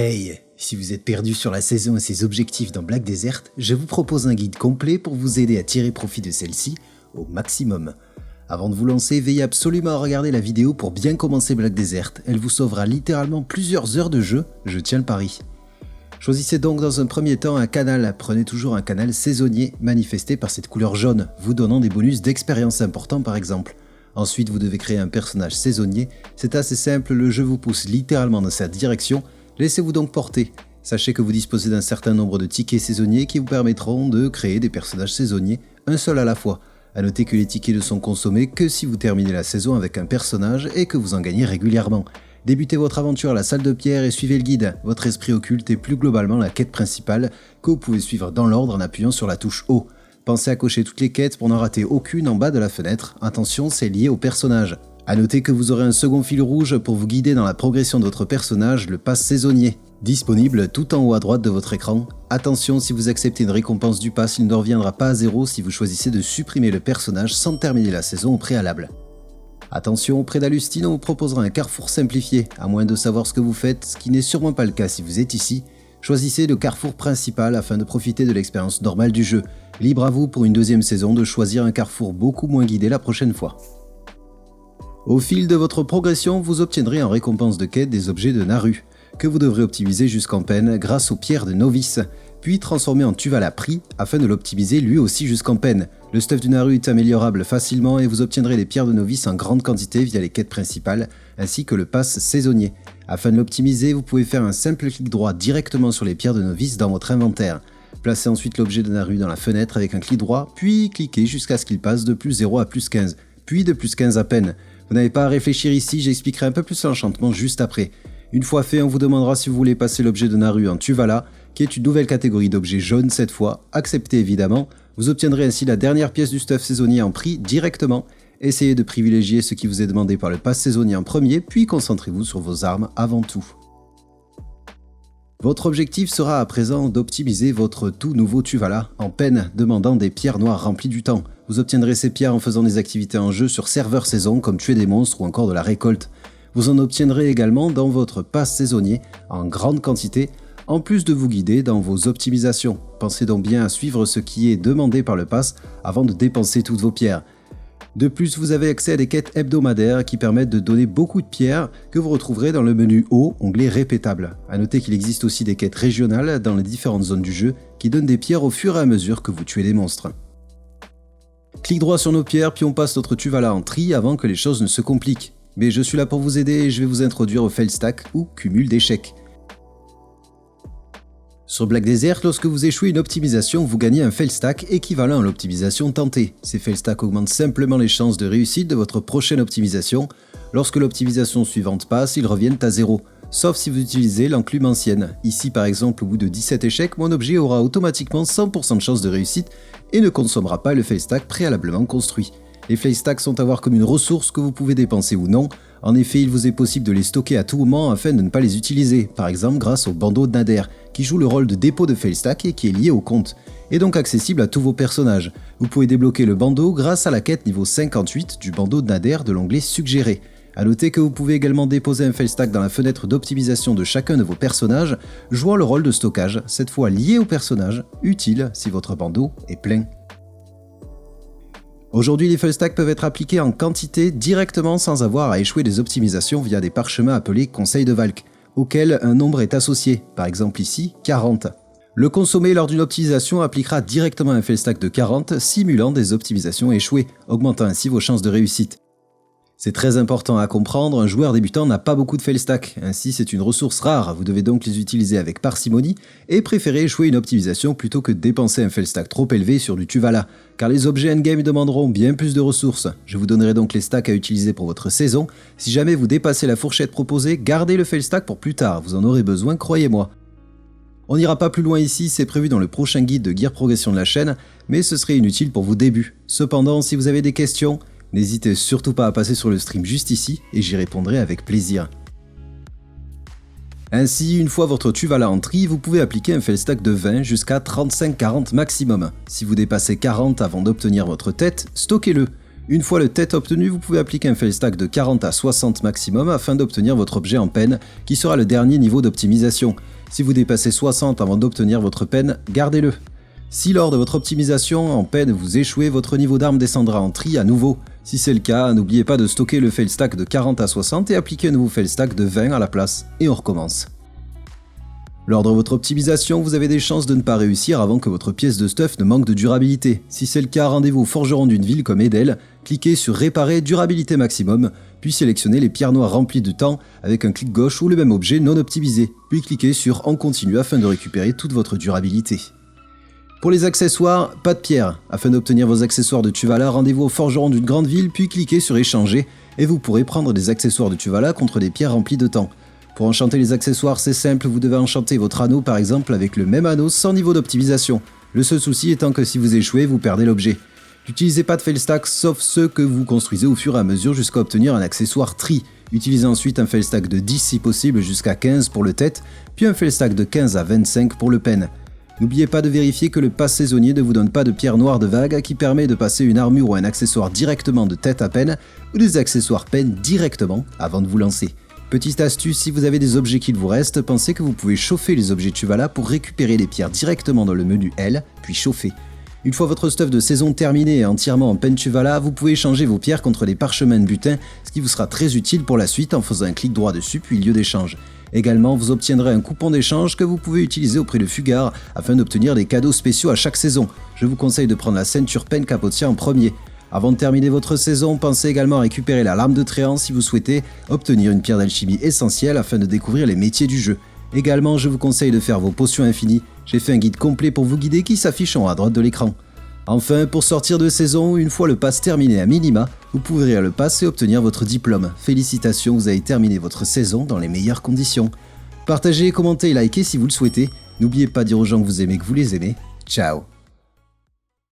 Hey, si vous êtes perdu sur la saison et ses objectifs dans Black Desert, je vous propose un guide complet pour vous aider à tirer profit de celle-ci au maximum. Avant de vous lancer, veillez absolument à regarder la vidéo pour bien commencer Black Desert, elle vous sauvera littéralement plusieurs heures de jeu, je tiens le pari. Choisissez donc dans un premier temps un canal, prenez toujours un canal saisonnier manifesté par cette couleur jaune, vous donnant des bonus d'expérience importants par exemple. Ensuite vous devez créer un personnage saisonnier, c'est assez simple, le jeu vous pousse littéralement dans sa direction. Laissez-vous donc porter. Sachez que vous disposez d'un certain nombre de tickets saisonniers qui vous permettront de créer des personnages saisonniers, un seul à la fois. A noter que les tickets ne sont consommés que si vous terminez la saison avec un personnage et que vous en gagnez régulièrement. Débutez votre aventure à la salle de pierre et suivez le guide, votre esprit occulte et plus globalement la quête principale que vous pouvez suivre dans l'ordre en appuyant sur la touche O. Pensez à cocher toutes les quêtes pour n'en rater aucune en bas de la fenêtre, attention c'est lié au personnage. A noter que vous aurez un second fil rouge pour vous guider dans la progression de votre personnage, le pass saisonnier, disponible tout en haut à droite de votre écran. Attention, si vous acceptez une récompense du pass, il ne reviendra pas à zéro si vous choisissez de supprimer le personnage sans terminer la saison au préalable. Attention, auprès d'Alustine, on vous proposera un carrefour simplifié, à moins de savoir ce que vous faites, ce qui n'est sûrement pas le cas si vous êtes ici. Choisissez le carrefour principal afin de profiter de l'expérience normale du jeu. Libre à vous pour une deuxième saison de choisir un carrefour beaucoup moins guidé la prochaine fois. Au fil de votre progression, vous obtiendrez en récompense de quête des objets de Naru, que vous devrez optimiser jusqu'en peine grâce aux pierres de novice, puis transformer en Tuvala Prix afin de l'optimiser lui aussi jusqu'en peine. Le stuff du Naru est améliorable facilement et vous obtiendrez les pierres de novice en grande quantité via les quêtes principales, ainsi que le pass saisonnier. Afin de l'optimiser, vous pouvez faire un simple clic droit directement sur les pierres de novice dans votre inventaire. Placez ensuite l'objet de Naru dans la fenêtre avec un clic droit, puis cliquez jusqu'à ce qu'il passe de plus 0 à plus 15, puis de plus 15 à peine. Vous n'avez pas à réfléchir ici, j'expliquerai un peu plus l'enchantement juste après. Une fois fait, on vous demandera si vous voulez passer l'objet de Naru en Tuvala, qui est une nouvelle catégorie d'objets jaunes cette fois. Acceptez évidemment, vous obtiendrez ainsi la dernière pièce du stuff saisonnier en prix directement. Essayez de privilégier ce qui vous est demandé par le pass saisonnier en premier, puis concentrez-vous sur vos armes avant tout. Votre objectif sera à présent d'optimiser votre tout nouveau Tuvala en peine, demandant des pierres noires remplies du temps. Vous obtiendrez ces pierres en faisant des activités en jeu sur serveur saison comme tuer des monstres ou encore de la récolte. Vous en obtiendrez également dans votre pass saisonnier en grande quantité, en plus de vous guider dans vos optimisations. Pensez donc bien à suivre ce qui est demandé par le pass avant de dépenser toutes vos pierres. De plus, vous avez accès à des quêtes hebdomadaires qui permettent de donner beaucoup de pierres que vous retrouverez dans le menu haut, onglet répétable. A noter qu'il existe aussi des quêtes régionales dans les différentes zones du jeu qui donnent des pierres au fur et à mesure que vous tuez des monstres. Clic droit sur nos pierres, puis on passe notre Tuvala en tri avant que les choses ne se compliquent. Mais je suis là pour vous aider et je vais vous introduire au fail stack ou cumul d'échecs. Sur Black Desert, lorsque vous échouez une optimisation, vous gagnez un fail stack équivalent à l'optimisation tentée. Ces fail stacks augmentent simplement les chances de réussite de votre prochaine optimisation. Lorsque l'optimisation suivante passe, ils reviennent à 0. Sauf si vous utilisez l'enclume ancienne. Ici par exemple, au bout de 17 échecs, mon objet aura automatiquement 100% de chance de réussite et ne consommera pas le fail stack préalablement construit. Les fail stacks sont à voir comme une ressource que vous pouvez dépenser ou non. En effet, il vous est possible de les stocker à tout moment afin de ne pas les utiliser, par exemple grâce au bandeau de Nader, qui joue le rôle de dépôt de fail stack et qui est lié au compte, et donc accessible à tous vos personnages. Vous pouvez débloquer le bandeau grâce à la quête niveau 58 du bandeau de Nader de l'onglet Suggéré. A noter que vous pouvez également déposer un fail stack dans la fenêtre d'optimisation de chacun de vos personnages, jouant le rôle de stockage, cette fois lié au personnage, utile si votre bandeau est plein. Aujourd'hui, les fail stacks peuvent être appliqués en quantité directement sans avoir à échouer des optimisations via des parchemins appelés conseils de Valk, auxquels un nombre est associé, par exemple ici 40. Le consommer lors d'une optimisation appliquera directement un fail stack de 40, simulant des optimisations échouées, augmentant ainsi vos chances de réussite. C'est très important à comprendre, un joueur débutant n'a pas beaucoup de fail stacks, ainsi c'est une ressource rare, vous devez donc les utiliser avec parcimonie et préférez échouer une optimisation plutôt que de dépenser un fail stack trop élevé sur du Tuvala, car les objets endgame demanderont bien plus de ressources. Je vous donnerai donc les stacks à utiliser pour votre saison, si jamais vous dépassez la fourchette proposée, gardez le fail stack pour plus tard, vous en aurez besoin, croyez-moi. On n'ira pas plus loin ici, c'est prévu dans le prochain guide de Gear Progression de la chaîne, mais ce serait inutile pour vos débuts. Cependant, si vous avez des questions, n'hésitez surtout pas à passer sur le stream juste ici et j'y répondrai avec plaisir. Ainsi, une fois votre Tuvala en tri, vous pouvez appliquer un fail stack de 20 jusqu'à 35-40 maximum. Si vous dépassez 40 avant d'obtenir votre tête, stockez-le. Une fois le tête obtenu, vous pouvez appliquer un fail stack de 40 à 60 maximum afin d'obtenir votre objet en peine, qui sera le dernier niveau d'optimisation. Si vous dépassez 60 avant d'obtenir votre peine, gardez-le. Si lors de votre optimisation en peine vous échouez, votre niveau d'arme descendra en tri à nouveau. Si c'est le cas, n'oubliez pas de stocker le fail stack de 40 à 60 et appliquer un nouveau fail stack de 20 à la place, et on recommence. Lors de votre optimisation, vous avez des chances de ne pas réussir avant que votre pièce de stuff ne manque de durabilité. Si c'est le cas, rendez-vous au forgeron d'une ville comme Edel, cliquez sur Réparer durabilité maximum, puis sélectionnez les pierres noires remplies de temps avec un clic gauche ou le même objet non optimisé, puis cliquez sur En continu afin de récupérer toute votre durabilité. Pour les accessoires, pas de pierre. Afin d'obtenir vos accessoires de Tuvala, rendez-vous au forgeron d'une grande ville, puis cliquez sur Échanger, et vous pourrez prendre des accessoires de Tuvala contre des pierres remplies de temps. Pour enchanter les accessoires, c'est simple, vous devez enchanter votre anneau par exemple avec le même anneau sans niveau d'optimisation. Le seul souci étant que si vous échouez, vous perdez l'objet. N'utilisez pas de fail stack sauf ceux que vous construisez au fur et à mesure jusqu'à obtenir un accessoire tri. Utilisez ensuite un fail stack de 10 si possible jusqu'à 15 pour le tête, puis un fail stack de 15 à 25 pour le pen. N'oubliez pas de vérifier que le pass saisonnier ne vous donne pas de pierre noire de vague qui permet de passer une armure ou un accessoire directement de tête à peine ou des accessoires peine directement avant de vous lancer. Petite astuce, si vous avez des objets qu'il vous reste, pensez que vous pouvez chauffer les objets Tuvala pour récupérer les pierres directement dans le menu L, puis chauffer. Une fois votre stuff de saison terminé et entièrement en peine Tuvala, vous pouvez échanger vos pierres contre les parchemins de butin, ce qui vous sera très utile pour la suite en faisant un clic droit dessus puis lieu d'échange. Également, vous obtiendrez un coupon d'échange que vous pouvez utiliser auprès de Fugard afin d'obtenir des cadeaux spéciaux à chaque saison. Je vous conseille de prendre la ceinture peine capotière en premier. Avant de terminer votre saison, pensez également à récupérer la lame de Tréant si vous souhaitez obtenir une pierre d'alchimie essentielle afin de découvrir les métiers du jeu. Également, je vous conseille de faire vos potions infinies. J'ai fait un guide complet pour vous guider qui s'affiche en haut à droite de l'écran. Enfin, pour sortir de saison, une fois le pass terminé à minima, vous pourrez ouvrir le pass et obtenir votre diplôme. Félicitations, vous avez terminé votre saison dans les meilleures conditions. Partagez, commentez et likez si vous le souhaitez. N'oubliez pas de dire aux gens que vous aimez que vous les aimez. Ciao.